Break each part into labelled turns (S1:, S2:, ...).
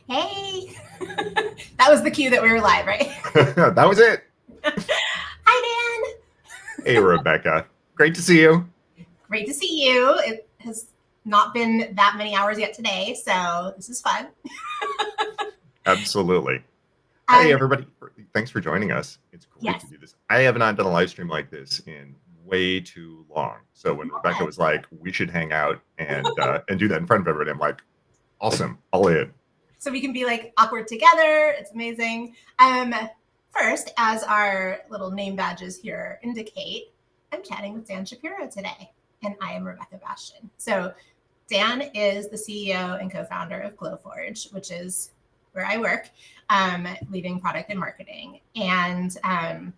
S1: Hey, that was the cue that we were live, right?
S2: That was it.
S1: Hi, Dan.
S2: Hey, Rebecca. Great to see you.
S1: Great to see you. It has not been that many hours yet today, so this is fun.
S2: Absolutely. Hey,
S1: Um,
S2: everybody. Thanks for joining us. It's great to
S1: yes.
S2: do this. I have not done a live stream like this in way too long. So when Rebecca was like, we should hang out and do that in front of everybody, I'm like, awesome, all in.
S1: So we can be like awkward together. It's amazing. First, as our little name badges here indicate, I'm chatting with Dan Shapiro today, and I am Rebecca Bastian. So Dan is the CEO and co-founder of Glowforge, which is where I work, leading product and marketing. And Dan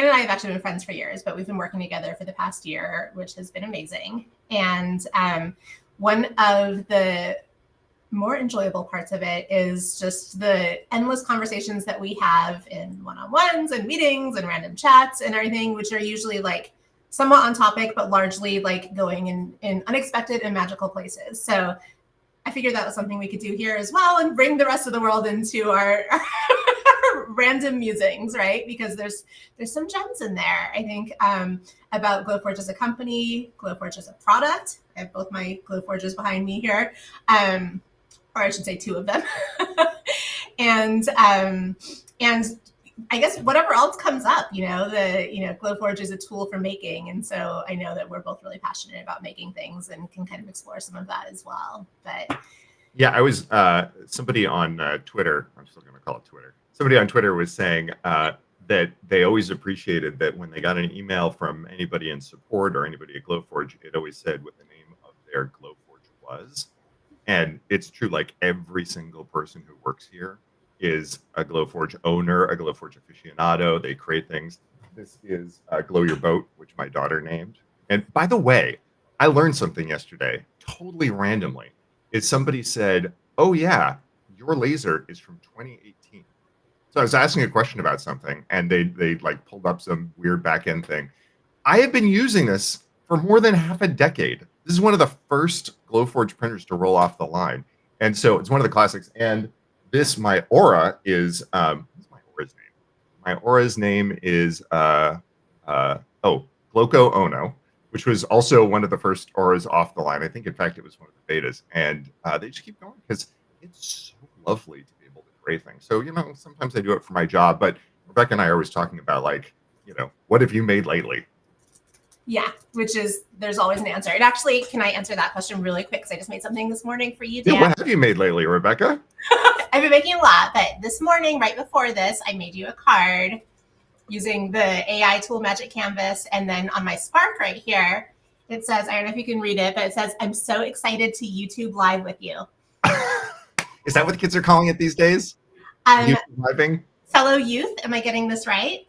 S1: and I have actually been friends for years, but we've been working together for the past year, which has been amazing. And one of the more enjoyable parts of it is just the endless conversations that we have in one-on-ones and meetings and random chats and everything, which are usually like somewhat on topic, but largely like going in unexpected and magical places. So I figured that was something we could do here as well and bring the rest of the world into our random musings, right? Because there's some gems in there. I think about Glowforge as a company, Glowforge as a product. I have both my Glowforges behind me here. Or I should say two of them. and I guess whatever else comes up, Glowforge is a tool for making, and so I know that we're both really passionate about making things and can kind of explore some of that as well. But
S2: Yeah, I was somebody on Twitter. I'm still going to call it Twitter. Somebody on Twitter was saying that they always appreciated that when they got an email from anybody in support or anybody at Glowforge, it always said what the name of their Glowforge was. And it's true, like every single person who works here is a Glowforge owner, a Glowforge aficionado. They create things. This is Glow Your Boat, which my daughter named. And by the way, I learned something yesterday, totally randomly. Is somebody said, oh yeah, your laser is from 2018. So I was asking a question about something, and they like pulled up some weird back end thing. I have been using this for more than half a decade. This is one of the first Glowforge printers to roll off the line. And so it's one of the classics. And this, my Aura is, what's my Aura's name? My Aura's name is, Glowco Ono, which was also one of the first Auras off the line. I think, in fact, it was one of the betas. And they just keep going because it's so lovely to be able to create things. So, sometimes I do it for my job, but Rebecca and I are always talking about, like, what have you made lately?
S1: yeah, which is, there's always an answer. And actually, can I answer that question really quick? Because I just made something this morning for you, Dan.
S2: Yeah, what have you made lately, Rebecca?
S1: I've been making a lot, but this morning, right before this, I made you a card using the AI tool Magic Canvas. And then on my Spark right here, it says, I don't know if you can read it, but it says, I'm so excited to YouTube live with you.
S2: Is that what the kids are calling it these days? YouTube living?
S1: Fellow youth, am I getting this right?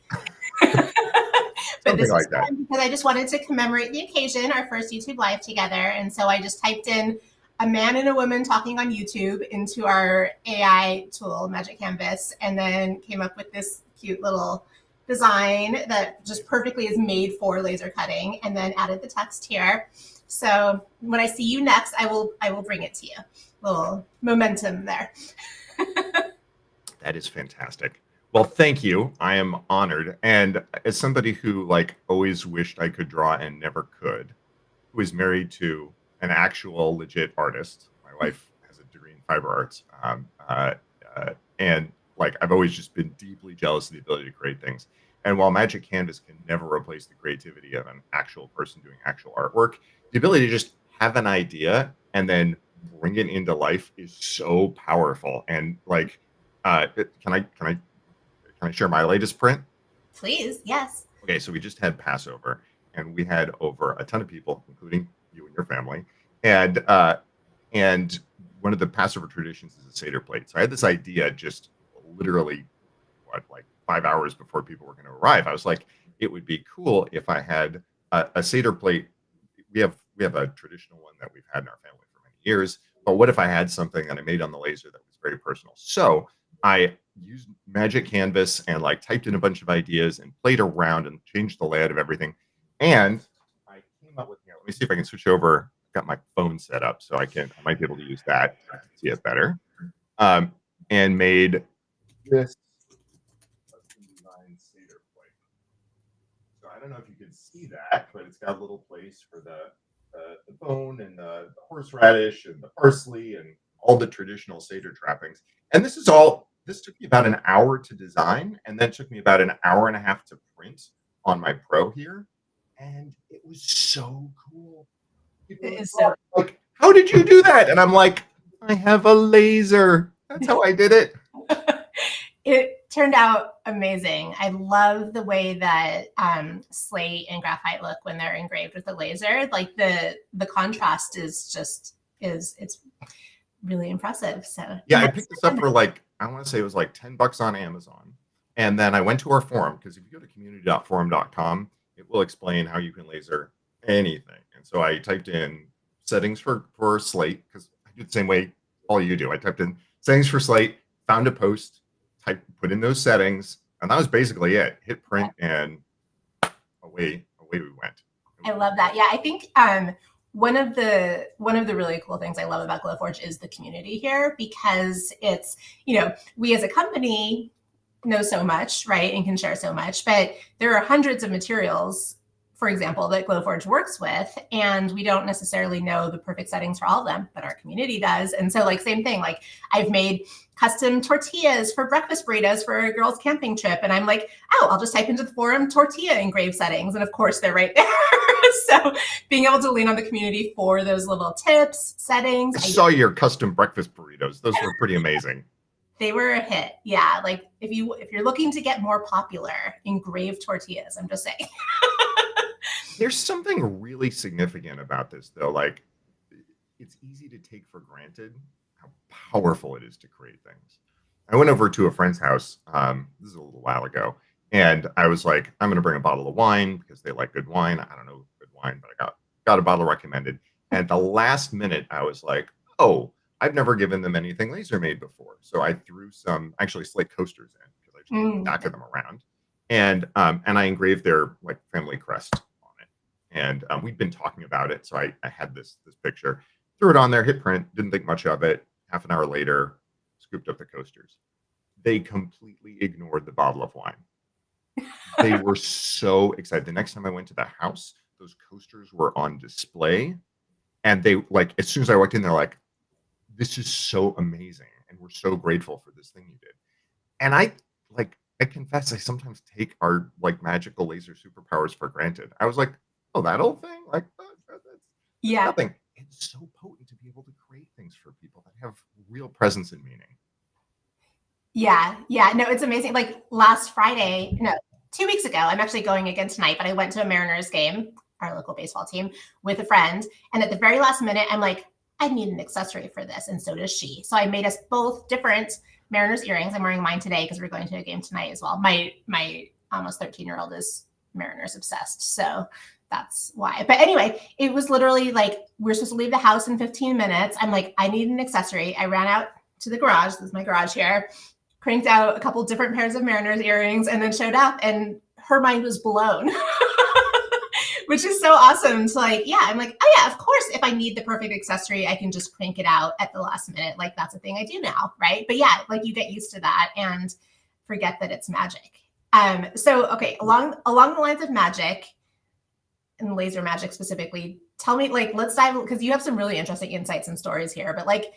S1: But this
S2: like
S1: is fun because I just wanted to commemorate the occasion, our first YouTube live together. And so I just typed in a man and a woman talking on YouTube into our AI tool, Magic Canvas, and then came up with this cute little design that just perfectly is made for laser cutting, and then added the text here. So when I see you next, I will bring it to you. A little momentum there.
S2: That is fantastic. Well, thank you. I am honored. And as somebody who always wished I could draw and never could, who is married to an actual legit artist, my wife has a degree in fiber arts, and I've always just been deeply jealous of the ability to create things. And while Magic Canvas can never replace the creativity of an actual person doing actual artwork, the ability to just have an idea and then bring it into life is so powerful. And can I share my latest print?
S1: Please, yes.
S2: Okay, so we just had Passover, and we had over a ton of people, including you and your family, and one of the Passover traditions is a Seder plate. So I had this idea just literally, 5 hours before people were going to arrive. I was like, it would be cool if I had a Seder plate. We have a traditional one that we've had in our family for many years, but what if I had something that I made on the laser that was very personal? So I used Magic Canvas and typed in a bunch of ideas and played around and changed the layout of everything. And I came up with, let me see if I can switch over. I've got my phone set up so I might be able to use that to see it better. and made this custom design Seder plate. So I don't know if you can see that, but it's got a little place for the bone and the horseradish and the parsley and all the traditional Seder trappings. And this took me about an hour to design, and then took me about an hour and a half to print on my Pro here. And it was so cool. People
S1: It is so
S2: like, how did you do that? And I'm like, I have a laser. That's how I did it.
S1: It turned out amazing. I love the way that slate and graphite look when they're engraved with the laser. Like the contrast is it's really impressive. So
S2: yeah, I picked this up for like, I want to say it was like $10 on Amazon. And then I went to our forum, because if you go to community.forum.com, it will explain how you can laser anything. And so I typed in settings for slate, because I do the same way all you do. I typed in settings for slate, found a post, put in those settings, and that was basically it. Hit print, and away we went.
S1: I love that. Yeah, I think one of the really cool things I love about Glowforge is the community here, because it's, we as a company know so much, right, and can share so much, but there are hundreds of materials, for example, that Glowforge works with, and we don't necessarily know the perfect settings for all of them, but our community does. And so, like, same thing, like I've made custom tortillas for breakfast burritos for a girls' camping trip, and I'm like, oh, I'll just type into the forum tortilla engraved settings, and of course they're right there. So being able to lean on the community for those little tips, settings.
S2: I saw your custom breakfast burritos. Those were pretty amazing.
S1: They were a hit. Yeah, like if you're looking to get more popular, engraved tortillas, I'm just saying.
S2: There's something really significant about this, though. Like, it's easy to take for granted how powerful it is to create things. I went over to a friend's house, this is a little while ago, and I was like, I'm going to bring a bottle of wine because they like good wine. I don't know good wine, but I got a bottle recommended. And at the last minute, I was like, oh, I've never given them anything laser made before. So I threw some actually slate coasters in, because I just stacked them around. And I engraved their like family crest on it. And we'd been talking about it. So I had this picture, threw it on there, hit print, didn't think much of it. Half an hour later, scooped up the coasters. They completely ignored the bottle of wine. They were so excited. The next time I went to the house, those coasters were on display. And they, like, as soon as I walked in, they're like, this is so amazing, and we're so grateful for this thing you did. And I confess, I sometimes take our like magical laser superpowers for granted. I was like, oh, that old thing, like that's nothing. It's so potent to be able to create things for people that have real presence and meaning.
S1: Yeah, no, it's amazing. Like last Friday, no, 2 weeks ago, I'm actually going again tonight, but I went to a Mariners game, our local baseball team, with a friend, and at the very last minute, I'm like, I need an accessory for this, and so does she. So I made us both different Mariners earrings. I'm wearing mine today because we're going to a game tonight as well. My almost 13-year-old is Mariners obsessed, so that's why. But anyway, it was literally like we're supposed to leave the house in 15 minutes. I'm like, I need an accessory. I ran out to the garage. This is my garage here. Cranked out a couple different pairs of Mariners earrings, and then showed up, and her mind was blown. Which is so awesome. So like, yeah, I'm like, oh yeah, of course, if I need the perfect accessory, I can just crank it out at the last minute. Like that's a thing I do now, right? But yeah, like you get used to that and forget that it's magic. So okay, along the lines of magic and laser magic specifically, tell me, like, let's dive, because you have some really interesting insights and stories here, but like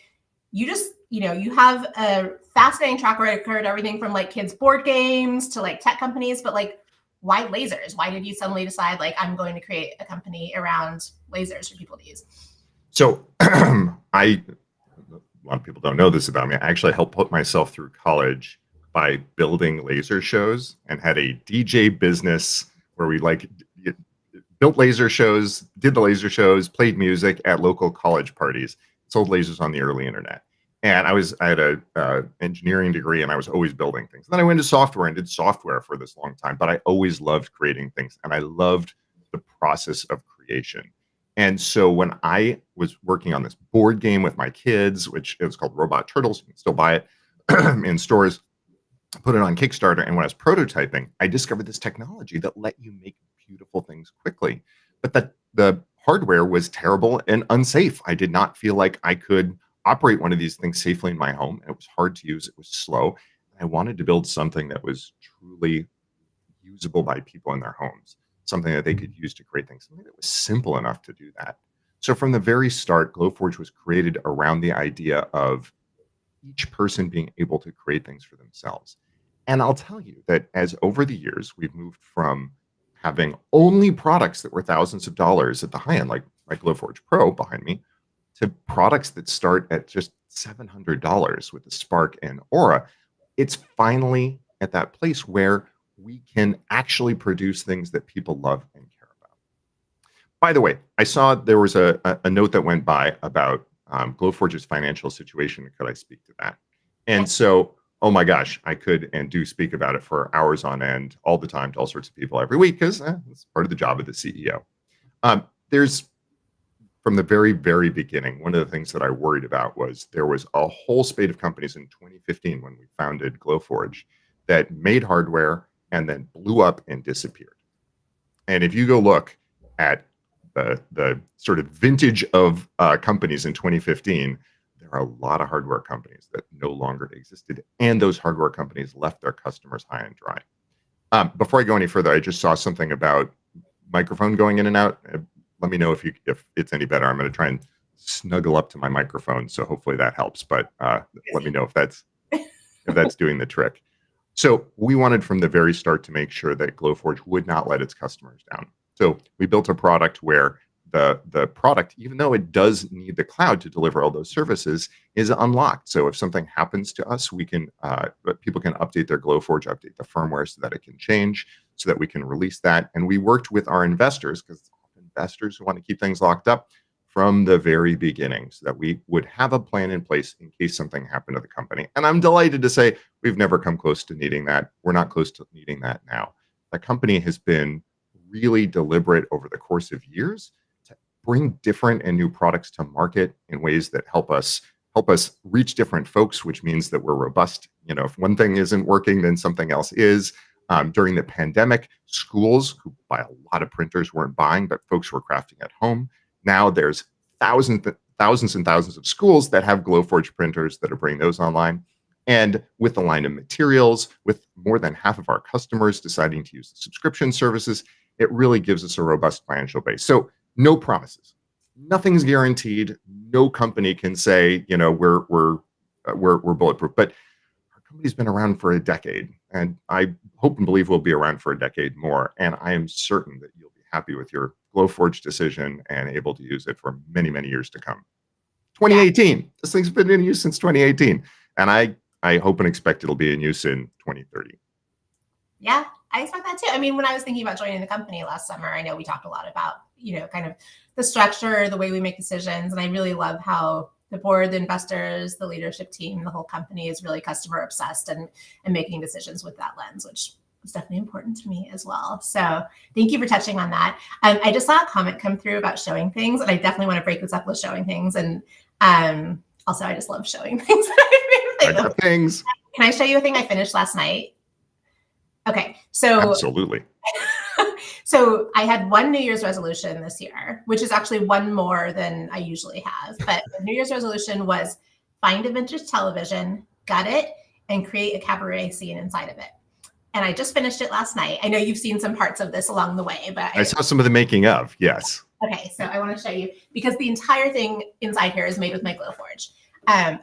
S1: you just, you have a fascinating track record, everything from like kids board games to like tech companies, but like, why lasers? Why did you suddenly decide, like, I'm going to create a company around lasers for people to use?
S2: So a lot of people don't know this about me. I actually helped put myself through college by building laser shows, and had a DJ business where we like built laser shows, did the laser shows, played music at local college parties, sold lasers on the early internet. And I had a engineering degree, and I was always building things. And then I went into software and did software for this long time, but I always loved creating things, and I loved the process of creation. And so when I was working on this board game with my kids, which it was called Robot Turtles, you can still buy it in stores, put it on Kickstarter. And when I was prototyping, I discovered this technology that let you make beautiful things quickly, but the hardware was terrible and unsafe. I did not feel like I could operate one of these things safely in my home. And it was hard to use. It was slow. I wanted to build something that was truly usable by people in their homes, something that they could use to create things, something that was simple enough to do that. So from the very start, Glowforge was created around the idea of each person being able to create things for themselves. And I'll tell you that as over the years, we've moved from having only products that were thousands of dollars at the high end, like Glowforge Pro behind me, to products that start at just $700 with the Spark and Aura. It's finally at that place where we can actually produce things that people love and care about. By the way, I saw there was a note that went by about Glowforge's financial situation. Could I speak to that? And so, oh my gosh, I could and do speak about it for hours on end, all the time, to all sorts of people every week, because it's part of the job of the CEO. There's, from the very, very beginning, one of the things that I worried about was there was a whole spate of companies in 2015 when we founded Glowforge that made hardware and then blew up and disappeared. And if you go look at the sort of vintage of companies in 2015, there are a lot of hardware companies that no longer existed, and those hardware companies left their customers high and dry. Before I go any further, I just saw something about microphone going in and out. Let me know if it's any better. I'm going to try and snuggle up to my microphone, so hopefully that helps. But let me know if that's doing the trick. So we wanted from the very start to make sure that Glowforge would not let its customers down. So we built a product where the product, even though it does need the cloud to deliver all those services, is unlocked. So if something happens to us, we can people can update their Glowforge, update the firmware so that it can change, so that we can release that. And we worked with our investors, because it's often investors who want to keep things locked up, from the very beginning, so that we would have a plan in place in case something happened to the company. And I'm delighted to say we've never come close to needing that. We're not close to needing that now. The company has been really deliberate over the course of years to bring different and new products to market in ways that help us reach different folks, which means that we're robust. You know, if one thing isn't working, then something else is. During the pandemic, schools who buy a lot of printers weren't buying, but folks were crafting at home. Now there's thousands and thousands of schools that have Glowforge printers that are bringing those online. And with the line of materials, with more than half of our customers deciding to use the subscription services, it really gives us a robust financial base. So no promises, nothing's guaranteed. No company can say, you know, we're bulletproof. But our company's been around for a decade, and I hope and believe we'll be around for a decade more. And I am certain that you'll be happy with your Glowforge decision and able to use it for many, many years to come. 2018, this thing's been in use since 2018, and I hope and expect it'll be in use in 2030.
S1: Yeah, I expect that too. I mean, when I was thinking about joining the company last summer, I know we talked a lot about, you know, kind of the structure, the way we make decisions. And I really love how the board, the investors, the leadership team, the whole company is really customer obsessed and making decisions with that lens, which is definitely important to me as well. So thank you for touching on that. I just saw a comment come through about showing things, and I definitely want to break this up with showing things. And also, I just love showing things.
S2: I got things.
S1: Can I show you a thing I finished last night? Okay, so
S2: absolutely.
S1: So I had one New Year's resolution this year, which is actually one more than I usually have. But the New Year's resolution was find a vintage television, gut it, and create a cabaret scene inside of it. And I just finished it last night. I know you've seen some parts of this along the way, but
S2: I saw some of the making of, yes.
S1: Okay, so I want to show you, because the entire thing inside here is made with my Glowforge.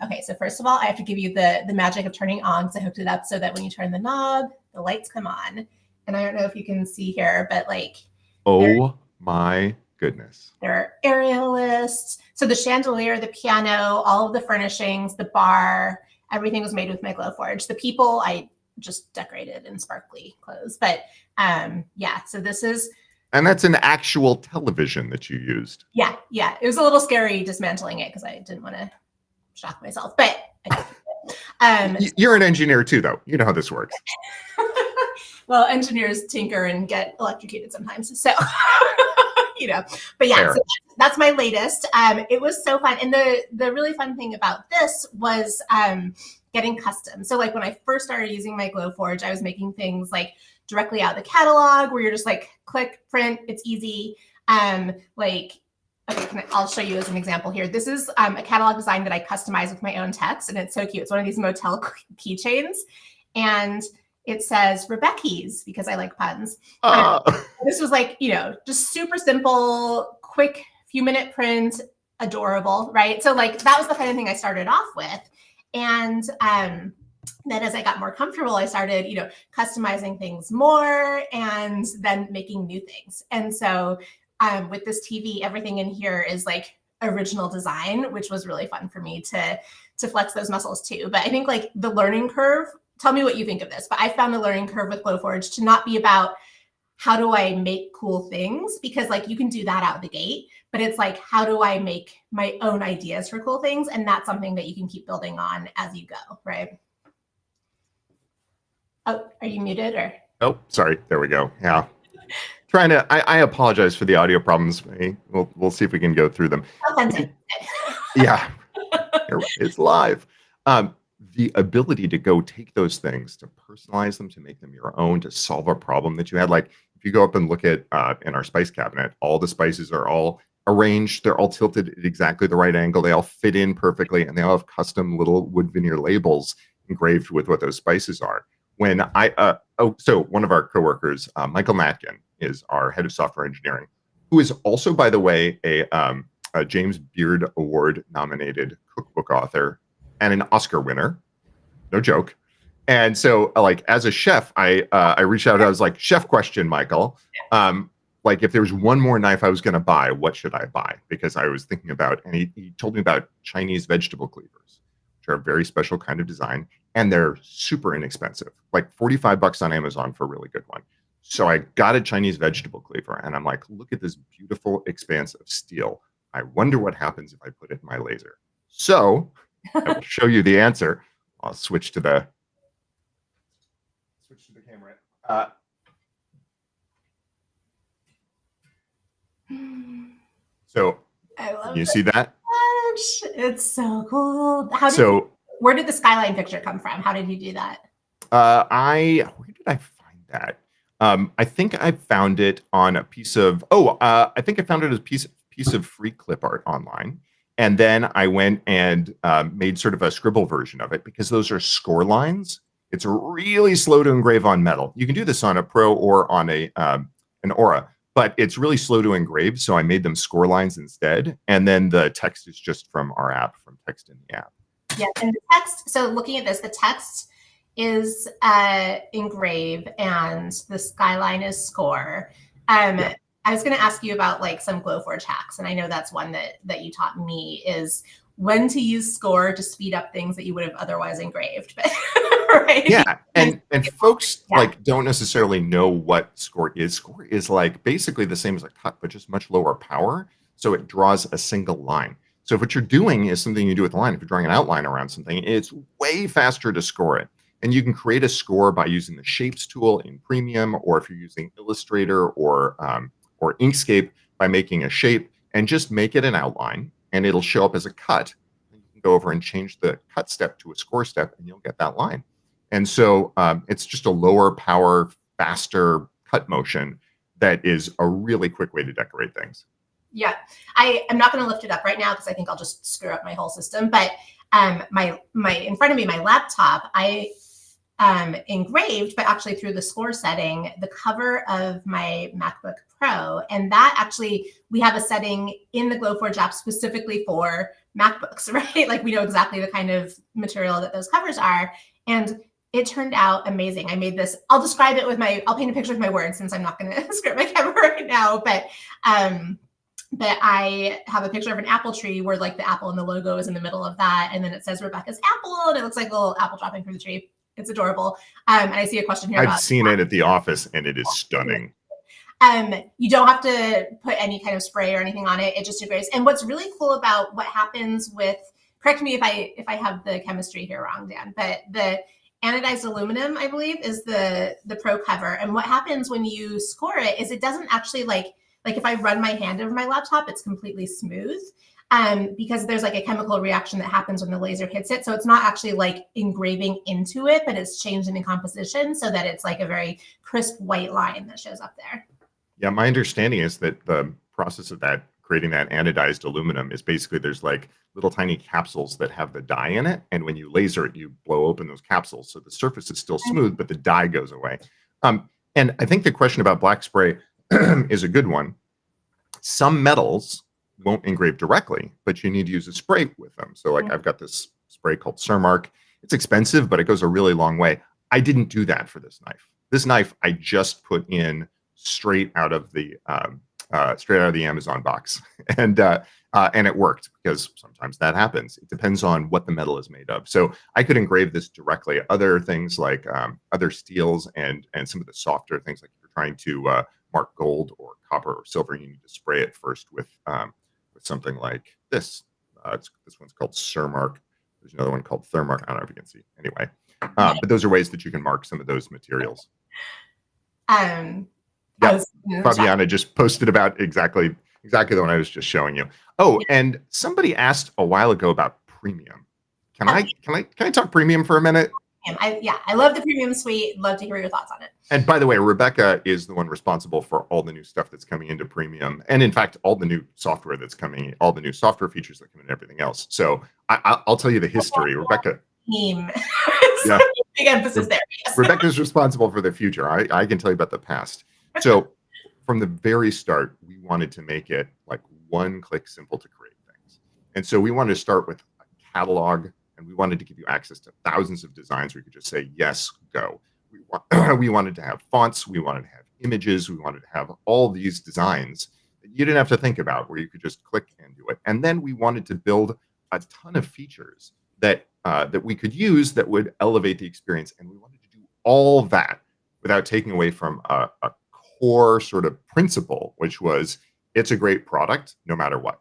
S1: Okay, so first of all, I have to give you the magic of turning on, because I hooked it up so that when you turn the knob, the lights come on. And I don't know if you can see here, but like,
S2: oh my goodness.
S1: There are aerialists. So the chandelier, the piano, all of the furnishings, the bar, everything was made with my Glowforge. The people I just decorated in sparkly clothes. But yeah, so this is.
S2: And that's an actual television that you used.
S1: Yeah. It was a little scary dismantling it because I didn't want to shock myself, but
S2: you're an engineer too, though. You know how this works.
S1: Well, engineers tinker and get electrocuted sometimes. So, you know, but yeah, so that's my latest. It was so fun. And the really fun thing about this was getting custom. So like when I first started using my Glowforge, I was making things like directly out of the catalog where you're just like, click, print, it's easy. Like Okay, I'll show you as an example here. This is a catalog design that I customized with my own text, and it's so cute. It's one of these motel keychains, and it says Rebecca's because I like puns. This was like, just super simple, quick, few-minute print, adorable, right? So like that was the kind of thing I started off with. And then as I got more comfortable, I started, customizing things more and then making new things. And so with this TV, everything in here is like original design, which was really fun for me to flex those muscles too. But I think like the learning curve, tell me what you think of this, but I found the learning curve with Glowforge to not be about how do I make cool things, because like you can do that out the gate, but it's like, how do I make my own ideas for cool things? And that's something that you can keep building on as you go, right? Oh, are you muted or?
S2: Oh, sorry. There we go. Yeah. I apologize for the audio problems. We'll see if we can go through them. Yeah, it's live. The ability to go take those things, to personalize them, to make them your own, to solve a problem that you had. Like if you go up and look at in our spice cabinet, all the spices are all arranged. They're all tilted at exactly the right angle. They all fit in perfectly, and they all have custom little wood veneer labels engraved with what those spices are. When so one of our coworkers, Michael Matkin, is our head of software engineering, who is also, by the way, a James Beard Award nominated cookbook author and an Oscar winner. No joke. And so like as a chef, I reached out, I was like, chef question, Michael. Like if there was one more knife I was going to buy, what should I buy? Because I was thinking about, and he told me about Chinese vegetable cleavers, which are a very special kind of design. And they're super inexpensive, like $45 on Amazon for a really good one. So I got a Chinese vegetable cleaver and I'm like, look at this beautiful expanse of steel. I wonder what happens if I put it in my laser. So I will show you the answer. I'll switch to the camera. So you see that?
S1: It's so cool. Where did the skyline picture come from? How did you do that?
S2: Where did I find that? I think I found it on a piece of, I think I found it as a piece of free clip art online. And then I went and made sort of a scribble version of it, because those are score lines. It's really slow to engrave on metal. You can do this on a Pro or on an Aura, but it's really slow to engrave. So I made them score lines instead. And then the text is just from our app, from text in the app.
S1: Yeah, and the text, so looking at this, the text is engrave and the skyline is score. Yeah. I was going to ask you about like some Glowforge hacks, and I know that's one that you taught me, is when to use score to speed up things that you would have otherwise engraved. Right?
S2: Yeah, and folks like don't necessarily know what score is. Score is like basically the same as a cut, but just much lower power. So it draws a single line. So if what you're doing is something you do with a line, if you're drawing an outline around something, it's way faster to score it. And you can create a score by using the Shapes tool in Premium, or if you're using Illustrator or Inkscape, by making a shape and just make it an outline, and it'll show up as a cut. And you can go over and change the cut step to a score step, and you'll get that line. And so it's just a lower power, faster cut motion that is a really quick way to decorate things.
S1: Yeah, I'm not going to lift it up right now because I think I'll just screw up my whole system. But my in front of me, my laptop, I engraved, but actually through the score setting, the cover of my MacBook Pro. And that actually, we have a setting in the Glowforge app specifically for MacBooks, right? Like we know exactly the kind of material that those covers are. And it turned out amazing. I made this, I'll describe it with I'll paint a picture with my words since I'm not going to script my camera right now. But I have a picture of an apple tree where like the apple and the logo is in the middle of that. And then it says Rebecca's apple, and it looks like a little apple dropping from the tree. It's adorable. And I see a question here.
S2: I've seen it at the office and it is stunning.
S1: You don't have to put any kind of spray or anything on it. It just engraves. And what's really cool about what happens with, correct me if I have the chemistry here wrong, Dan, but the anodized aluminum, I believe, is the Pro cover. And what happens when you score it is it doesn't actually like if I run my hand over my laptop, it's completely smooth. Because there's like a chemical reaction that happens when the laser hits it. So it's not actually like engraving into it, but it's changed in composition so that it's like a very crisp white line that shows up there.
S2: Yeah, my understanding is that the process of that creating that anodized aluminum is basically there's like little tiny capsules that have the dye in it. And when you laser it, you blow open those capsules. So the surface is still smooth, but the dye goes away. And I think the question about black spray is a good one. Some metals won't engrave directly, but you need to use a spray with them. So like I've got this spray called Surmark. It's expensive, but it goes a really long way. I didn't do that for this knife. This knife I just put in straight out of the Amazon box, and it worked, because sometimes that happens. It depends on what the metal is made of. So I could engrave this directly. Other things like other steels and some of the softer things, like if you're trying to mark gold or copper or silver, you need to spray it first with something like this. This one's called Surmark. There's another one called Thermark. I don't know if you can see. Anyway, but those are ways that you can mark some of those materials. Yeah, Fabiana just posted about exactly the one I was just showing you. Oh, and somebody asked a while ago about premium. Can I talk premium for a minute?
S1: I love the premium suite. Love to hear your thoughts on it.
S2: And by the way, Rebecca is the one responsible for all the new stuff that's coming into premium, and in fact, all the new software that's coming, all the new software features that come in, and everything else. So I'll tell you the history. Rebecca.
S1: Team.
S2: Yeah.
S1: Big emphasis there. Yes.
S2: Rebecca's responsible for the future. I can tell you about the past. So from the very start, we wanted to make it like one-click simple to create things. And so we wanted to start with a catalog, and we wanted to give you access to thousands of designs where you could just say, yes, go. We wanted to have fonts. We wanted to have images. We wanted to have all these designs that you didn't have to think about, where you could just click and do it. And then we wanted to build a ton of features that we could use that would elevate the experience. And we wanted to do all that without taking away from a core sort of principle, which was it's a great product no matter what.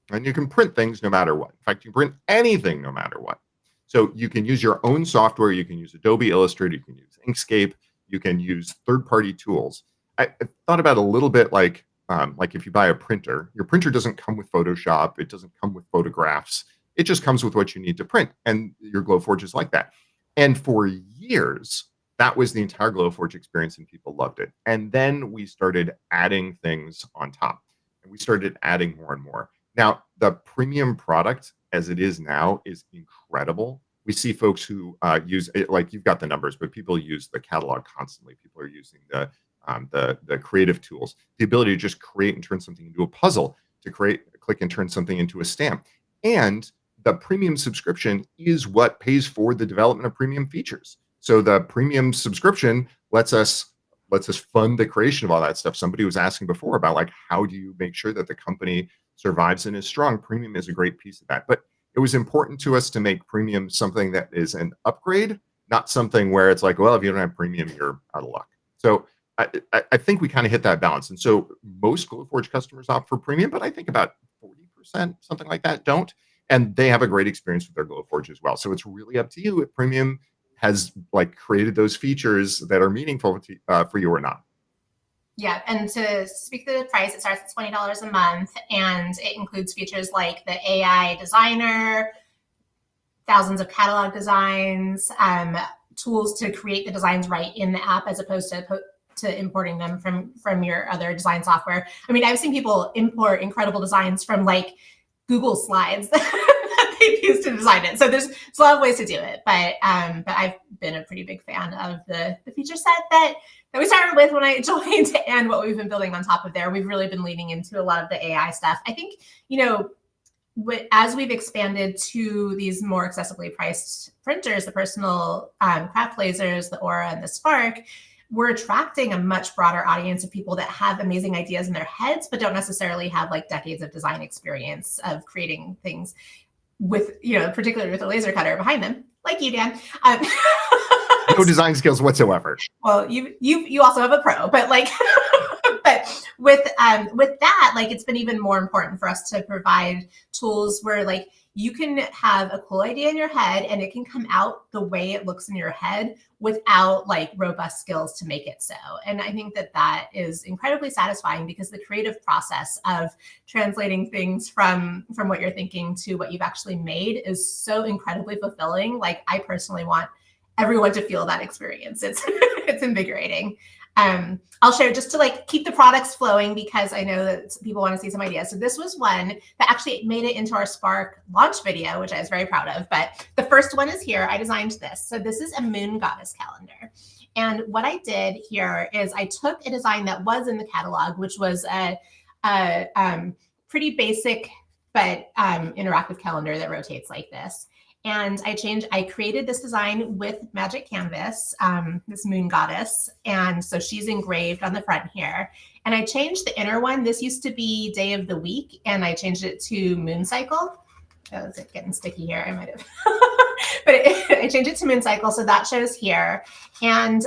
S2: And you can print things no matter what. In fact, you can print anything no matter what. So you can use your own software. You can use Adobe Illustrator. You can use Inkscape. You can use third-party tools. I thought about it a little bit like if you buy a printer, your printer doesn't come with Photoshop. It doesn't come with photographs. It just comes with what you need to print. And your Glowforge is like that. And for years, that was the entire Glowforge experience, and people loved it. And then we started adding things on top, and we started adding more and more. Now, the premium product as it is now is incredible. We see folks who use it, like you've got the numbers, but people use the catalog constantly. People are using the creative tools, the ability to just create and turn something into a puzzle, to click and turn something into a stamp. And the premium subscription is what pays for the development of premium features. So the premium subscription lets us fund the creation of all that stuff. Somebody was asking before about like, how do you make sure that the company survives and is strong? Premium is a great piece of that. But it was important to us to make premium something that is an upgrade, not something where it's like, well, if you don't have premium, you're out of luck. So I think we kind of hit that balance. And so most Glowforge customers opt for premium, but I think about 40%, something like that, don't. And they have a great experience with their Glowforge as well. So it's really up to you if premium has like created those features that are meaningful for you or not.
S1: Yeah, and to speak to the price, it starts at $20 a month, and it includes features like the AI designer, thousands of catalog designs, tools to create the designs right in the app as opposed to importing them from your other design software. I mean, I've seen people import incredible designs from like Google Slides that they've used to design it. So there's a lot of ways to do it, but I've been a pretty big fan of the feature set that we started with when I joined, and what we've been building on top of there. We've really been leaning into a lot of the AI stuff. I think, as we've expanded to these more accessibly priced printers, the personal craft lasers, the Aura and the Spark, we're attracting a much broader audience of people that have amazing ideas in their heads, but don't necessarily have like decades of design experience of creating things with, particularly with a laser cutter behind them, like you, Dan.
S2: No design skills whatsoever.
S1: Well, you also have a pro, but like, but with that, like, it's been even more important for us to provide tools where like you can have a cool idea in your head and it can come out the way it looks in your head without like robust skills to make it so. And I think that is incredibly satisfying, because the creative process of translating things from what you're thinking to what you've actually made is so incredibly fulfilling. Like, I personally want everyone to feel that experience. It's invigorating. I'll share just to like keep the products flowing because I know that people want to see some ideas. So this was one that actually made it into our Spark launch video, which I was very proud of. But the first one is here. I designed this. So this is a moon goddess calendar. And what I did here is I took a design that was in the catalog, which was a pretty basic but interactive calendar that rotates like this. And I created this design with Magic Canvas, this moon goddess. And so she's engraved on the front here. And I changed the inner one. This used to be day of the week, and I changed it to moon cycle. Oh, is it getting sticky here? I might have. But I changed it to moon cycle. So that shows here. And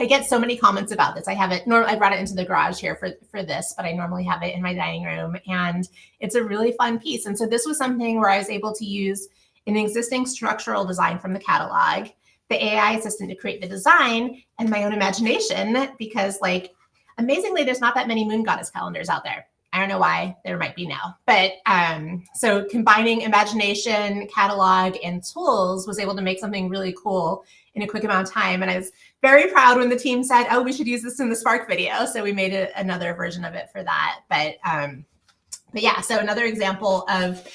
S1: I get so many comments about this. I have it. I brought it into the garage here for this, but I normally have it in my dining room, and it's a really fun piece. And so this was something where I was able to use an existing structural design from the catalog, the AI assistant to create the design, and my own imagination. Because, like, amazingly, there's not that many moon goddess calendars out there. I don't know why. There might be now, but so combining imagination, catalog, and tools was able to make something really cool in a quick amount of time. And I was very proud when the team said, "Oh, we should use this in the Spark video." So we made another version of it for that. But yeah, so another example of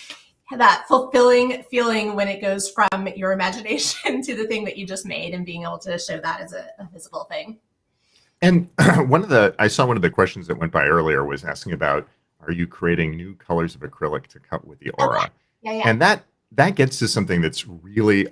S1: that fulfilling feeling when it goes from your imagination to the thing that you just made, and being able to show that as a visible thing.
S2: And I saw one of the questions that went by earlier was asking about, are you creating new colors of acrylic to cut with the aura?
S1: Okay. Yeah.
S2: And that gets to something that's really,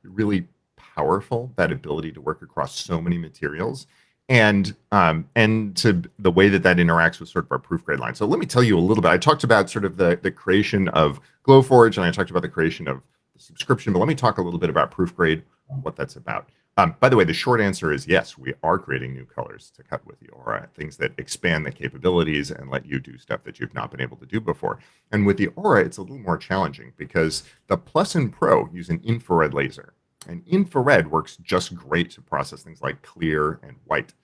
S2: really powerful, that ability to work across so many materials, and to the way that interacts with sort of our Proofgrade line. So let me tell you a little bit. I talked about sort of the creation of Glowforge, and I talked about the creation of the subscription, but let me talk a little bit about Proofgrade, what that's about. By the way, the short answer is yes, we are creating new colors to cut with the aura, things that expand the capabilities and let you do stuff that you've not been able to do before. And with the aura, it's a little more challenging because the Plus and Pro use an infrared laser. And infrared works just great to process things like clear and white.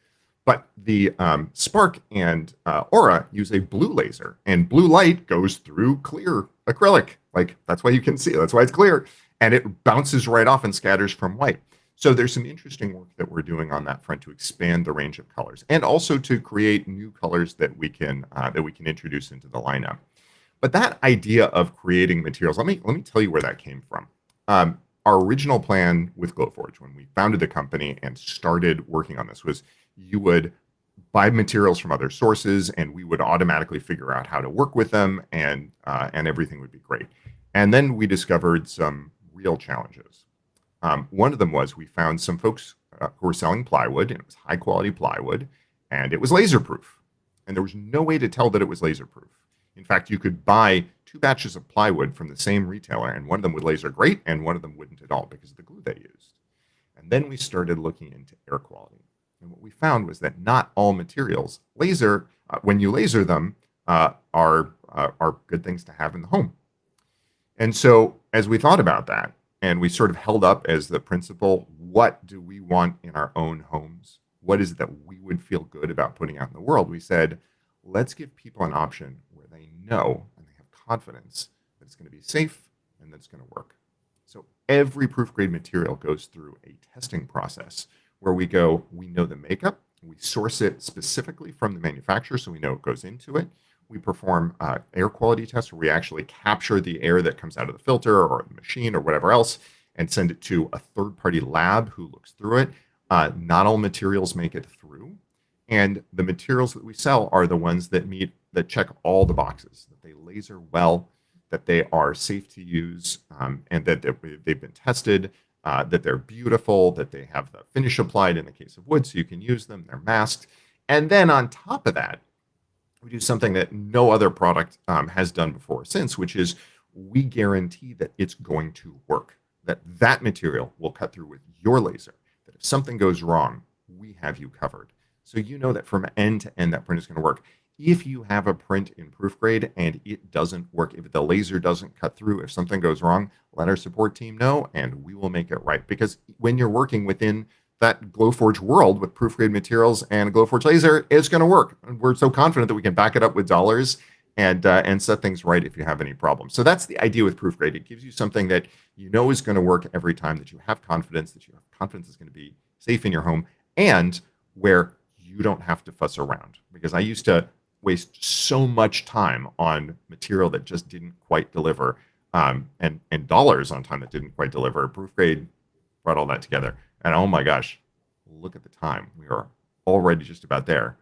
S2: But the Spark and Aura use a blue laser, and blue light goes through clear acrylic. Like, that's why you can see it. That's why it's clear. And it bounces right off and scatters from white. So there's some interesting work that we're doing on that front to expand the range of colors, and also to create new colors that we can introduce into the lineup. But that idea of creating materials, let me tell you where that came from. Our original plan with Glowforge, when we founded the company and started working on this, was you would buy materials from other sources, and we would automatically figure out how to work with them, and everything would be great. And then we discovered some real challenges. One of them was we found some folks who were selling plywood, and it was high quality plywood, and it was laser proof. And there was no way to tell that it was laser proof. In fact, you could buy 2 batches of plywood from the same retailer, and one of them would laser great, and one of them wouldn't at all because of the glue they used. And then we started looking into air quality. And what we found was that not all materials laser, when you laser them, are good things to have in the home. And so as we thought about that, and we sort of held up as the principle, what do we want in our own homes? What is it that we would feel good about putting out in the world? We said, let's give people an option where they know and they have confidence that it's going to be safe and that it's going to work. So every Proofgrade material goes through a testing process where we know the makeup, we source it specifically from the manufacturer so we know it goes into it. We perform air quality tests where we actually capture the air that comes out of the filter or the machine or whatever else and send it to a third-party lab who looks through it. Not all materials make it through. And the materials that we sell are the ones that check all the boxes, that they laser well, that they are safe to use, and that they've been tested, that they're beautiful, that they have the finish applied in the case of wood so you can use them, they're masked. And then on top of that, we do something that no other product has done before or since, which is we guarantee that it's going to work, that material will cut through with your laser, that if something goes wrong, we have you covered. So you know that from end to end, that print is going to work. If you have a print in Proofgrade and it doesn't work, if the laser doesn't cut through, if something goes wrong, let our support team know and we will make it right. Because when you're working within that Glowforge world with Proofgrade materials and a Glowforge laser, it's going to work. And we're so confident that we can back it up with dollars and set things right if you have any problems. So that's the idea with Proofgrade. It gives you something that you know is going to work every time, that you have confidence, it's going to be safe in your home. And where you don't have to fuss around, because I used to waste so much time on material that just didn't quite deliver, and dollars on time that didn't quite deliver. Proofgrade brought all that together, and oh my gosh, look at the time. We are already just about there.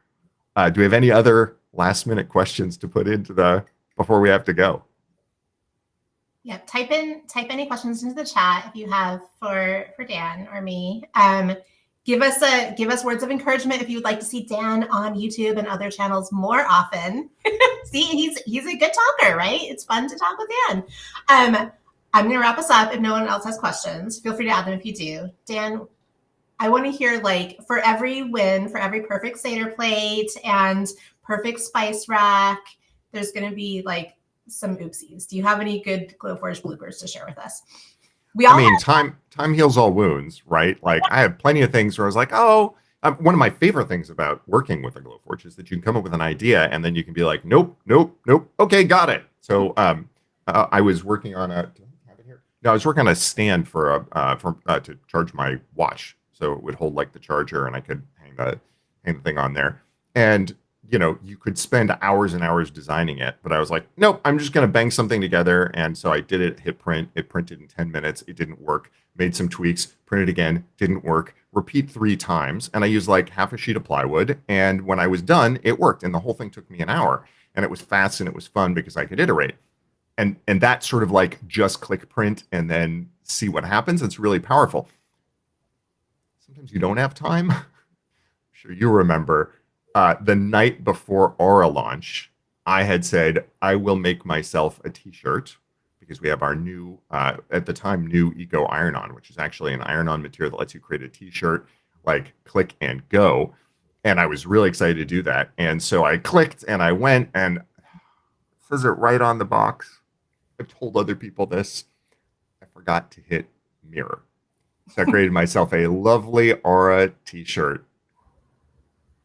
S2: Do we have any other last minute questions to put into before we have to go?
S1: Yeah, type any questions into the chat if you have for Dan or me. Give us words of encouragement if you would like to see Dan on YouTube and other channels more often. See, he's a good talker, right? It's fun to talk with Dan. I'm gonna wrap us up. If no one else has questions, feel free to add them if you do. Dan, I want to hear, like, for every win, for every perfect Seder plate and perfect spice rack, there's going to be like some oopsies. Do you have any good Glowforge bloopers to share with us?
S2: Time heals all wounds, right? Like, I have plenty of things where I was like, oh, one of my favorite things about working with a Glowforge is that you can come up with an idea and then you can be like, nope. Okay, got it. So I was working on do I have it here? No, I was working on a stand to charge my watch. So it would hold like the charger and I could hang the thing on there. And, you could spend hours and hours designing it. But I was like, nope, I'm just going to bang something together. And so I did it, hit print. It printed in 10 minutes. It didn't work. Made some tweaks, printed again, didn't work. Repeat 3 times. And I used like half a sheet of plywood. And when I was done, it worked. And the whole thing took me an hour. And it was fast and it was fun because I could iterate. And that sort of like just click print and then see what happens. It's really powerful. Sometimes you don't have time. I'm sure you remember the night before Aura launch, I had said, I will make myself a t-shirt because we have our new, at the time, new Eco Iron-On, which is actually an iron-on material that lets you create a t-shirt, like click and go. And I was really excited to do that. And so I clicked and I went, and it says it right on the box. I've told other people this. I forgot to hit mirror. So I created myself a lovely Aura t-shirt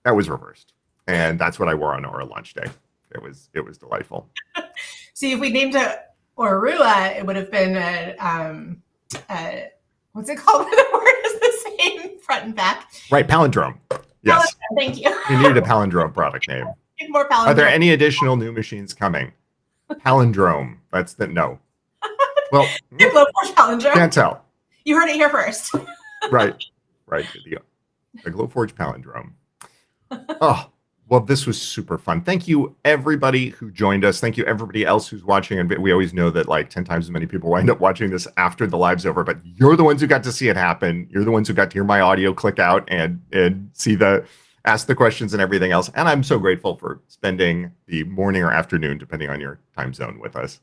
S2: that was reversed. And that's what I wore on Aura launch day. It was delightful.
S1: See, if we named it Orua, it would have been what's it called when the word is the same front and back?
S2: Right, palindrome. Yes.
S1: Palindrome, thank you.
S2: You needed a palindrome product name.
S1: More palindrome.
S2: Are there any additional new machines coming? Palindrome. That's no. Well,
S1: Glowforge palindrome.
S2: Can't tell.
S1: You heard it here first.
S2: Right. The Glowforge palindrome. Oh, well, this was super fun. Thank you, everybody who joined us. Thank you, everybody else who's watching. And we always know that like 10 times as many people wind up watching this after the live's over, but you're the ones who got to see it happen. You're the ones who got to hear my audio click out and see ask the questions and everything else. And I'm so grateful for spending the morning or afternoon, depending on your time zone, with us.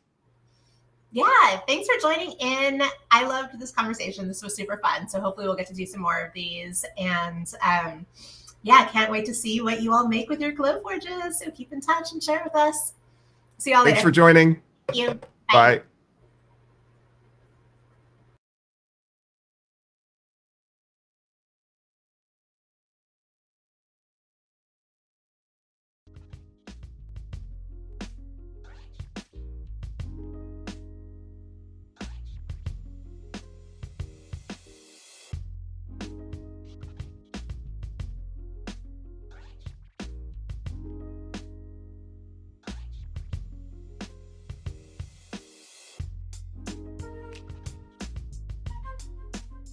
S1: Yeah, thanks for joining in. I loved this conversation. This was super fun. So hopefully we'll get to do some more of these. And yeah, can't wait to see what you all make with your Glowforges. So keep in touch and share with us. See y'all later.
S2: Thanks for joining.
S1: Thank you.
S2: Bye.